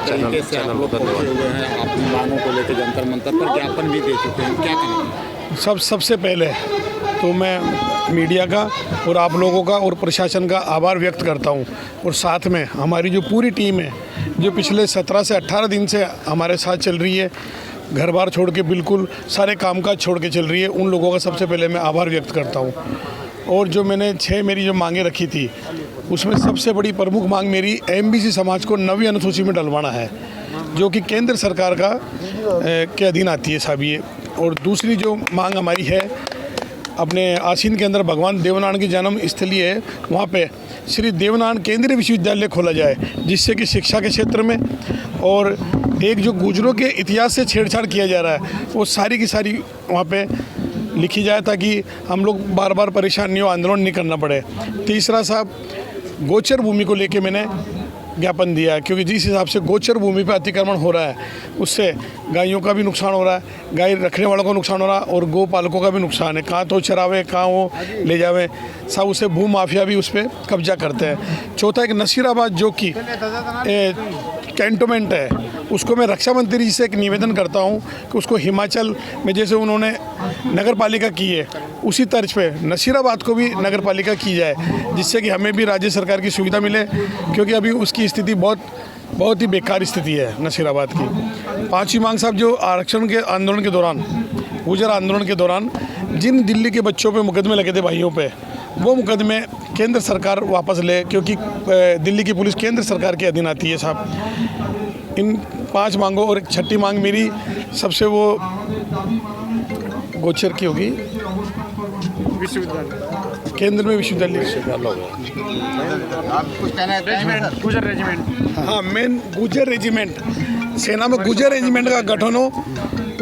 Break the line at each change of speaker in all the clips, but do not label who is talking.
तरीके से आप लोग पहुंचे हुए हैं, अपनी मांगों को लेकर जंतर मंतर पर ज्ञापन भी दे चुके हैं, क्या कहेंगे?
सबसे पहले तो मैं मीडिया का और आप लोगों का और प्रशासन का आभार व्यक्त करता हूं, और साथ में हमारी जो पूरी टीम है जो पिछले 17 से 18 दिन से हमारे साथ चल रही है, घर बार छोड़ के बिल्कुल सारे कामकाज छोड़ के चल रही है, उन लोगों का सबसे पहले मैं आभार व्यक्त करता हूं। और जो मैंने 6 मेरी जो मांगें रखी थी उसमें सबसे बड़ी प्रमुख मांग मेरी एमबीसी समाज को 9वीं अनुसूची में डलवाना है, जो कि केंद्र सरकार का के अधीन आती है साहब ये। और दूसरी जो मांग हमारी है, अपने आसीन के अंदर भगवान देवनारायण की जन्म स्थली है, वहाँ पे श्री देवनारायण केंद्रीय विश्वविद्यालय खोला जाए, जिससे कि शिक्षा के क्षेत्र में और एक जो गुजरों के इतिहास से छेड़छाड़ किया जा रहा है वो सारी की सारी वहाँ पे लिखी जाए, ताकि हम लोग बार बार परेशान नहीं हो, आंदोलन नहीं करना पड़े। तीसरा साहब, गोचर भूमि को लेके मैंने ज्ञापन दिया है, क्योंकि जिस हिसाब से गोचर भूमि पर अतिक्रमण हो रहा है उससे गायों का भी नुकसान हो रहा है, गाय रखने वालों को नुकसान हो रहा है और गौ पालकों का भी नुकसान है। कहाँ तो चरावे, कहाँ वो ले जावे, सब उसे भू माफिया भी उस पर कब्जा करते हैं। चौथा, एक नसीराबाद जो कि कैंटोनमेंट है, उसको मैं रक्षा मंत्री जी से एक निवेदन करता हूँ कि उसको हिमाचल में जैसे उन्होंने नगर पालिका की है उसी तर्ज पे नसीराबाद को भी नगर पालिका की जाए, जिससे कि हमें भी राज्य सरकार की सुविधा मिले, क्योंकि अभी उसकी स्थिति बहुत ही बेकार स्थिति है नसीराबाद की। पांचवी मांग साहब, जो आरक्षण के आंदोलन के दौरान, गुजर आंदोलन के दौरान जिन दिल्ली के बच्चों पे मुकदमे लगे थे भाइयों पे, वो मुकदमे केंद्र सरकार वापस ले, क्योंकि दिल्ली की पुलिस केंद्र सरकार के अधीन आती है साहब। इन 5 मांगों और एक छठी मांग मेरी सबसे वो गोचर की होगी, विश्वविद्यालय केंद्र में विश्वविद्यालय
गुजर रेजिमेंट,
हाँ मेन गुजर रेजिमेंट, सेना में गुजर रेजिमेंट का गठन हो,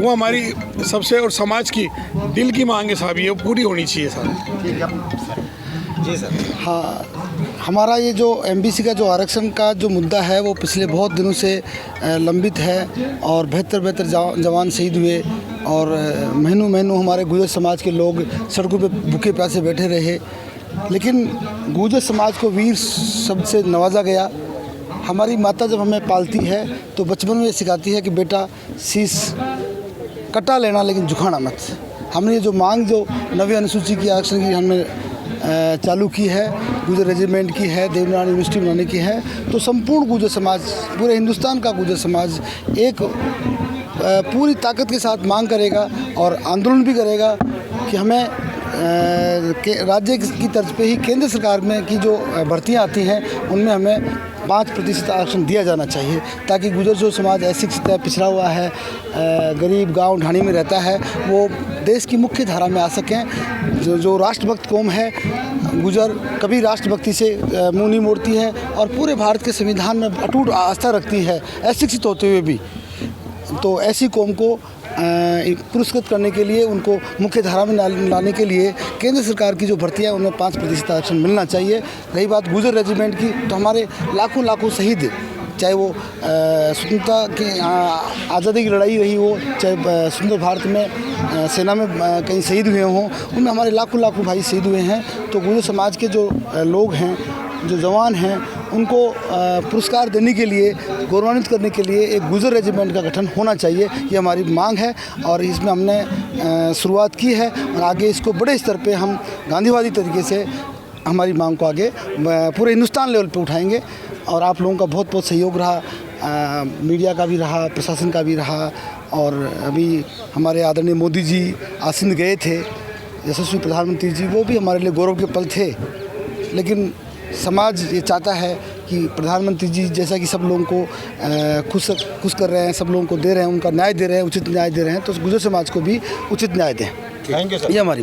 वो हमारी सबसे और समाज की दिल की मांग है साहब, ये पूरी होनी चाहिए साहब।
जी सर। हाँ, हमारा ये जो एमबीसी का जो आरक्षण का जो मुद्दा है वो पिछले बहुत दिनों से लंबित है, और बेहतर जवान शहीद हुए और महीनों हमारे गुर्जर समाज के लोग सड़कों पे भूखे प्यासे बैठे रहे, लेकिन गुर्जर समाज को वीर शब्द से नवाजा गया। हमारी माता जब हमें पालती है तो बचपन में सिखाती है कि बेटा शीश कटा लेना लेकिन झुकाना मत। हमने ये जो मांग जो 9वीं अनुसूची की आरक्षण की हमने चालू की है, गुजर रेजिमेंट की है, देवनारायण यूनिवर्सिटी बनाने की है, तो संपूर्ण गुजर समाज, पूरे हिंदुस्तान का गुजर समाज एक पूरी ताकत के साथ मांग करेगा और आंदोलन भी करेगा कि हमें राज्य की तर्ज पे ही केंद्र सरकार में की जो भर्तियां आती हैं उनमें हमें 5% आरक्षण दिया जाना चाहिए, ताकि गुजर जो समाज ऐसी सतह पिछड़ा हुआ है, गरीब गांव ढाणी में रहता है, वो देश की मुख्य धारा में आ सकें। जो राष्ट्रभक्त कौम है गुजर, कभी राष्ट्रभक्ति से मुँह नहीं मोड़ती है और पूरे भारत के संविधान में अटूट आस्था रखती है, अशिक्षित होते हुए भी। तो ऐसी कौम को पुरस्कृत करने के लिए, उनको मुख्य धारा में लाने के लिए केंद्र सरकार की जो भर्तियां उनमें 5% आरक्षण मिलना चाहिए। रही बात गुजर रेजिमेंट की, तो हमारे लाखों शहीद, चाहे वो स्वतंत्रता की आज़ादी की लड़ाई रही हो, चाहे स्वतंत्र भारत में सेना में कहीं शहीद हुए हों, उनमें हमारे लाखों भाई शहीद हुए हैं। तो गुजर समाज के जो लोग हैं, जो जवान हैं, उनको पुरस्कार देने के लिए, गौरवान्वित करने के लिए एक गुजर रेजिमेंट का गठन होना चाहिए, ये हमारी मांग है। और इसमें हमने शुरुआत की है और आगे इसको बड़े स्तर पे हम गांधीवादी तरीके से हमारी मांग को आगे पूरे हिंदुस्तान लेवल पे उठाएंगे। और आप लोगों का बहुत सहयोग रहा, मीडिया का भी रहा, प्रशासन का भी रहा, और अभी हमारे आदरणीय मोदी जी आसिंद गए थे, यशस्वी प्रधानमंत्री जी, वो भी हमारे लिए गौरव के पल थे। लेकिन समाज ये चाहता है कि प्रधानमंत्री जी जैसा कि सब लोगों को खुश कर रहे हैं, सब लोगों को दे रहे हैं, उनका न्याय दे रहे हैं, उचित न्याय दे रहे हैं, तो गुजर समाज को भी उचित न्याय दें।
Thank you sir.
ये हमारी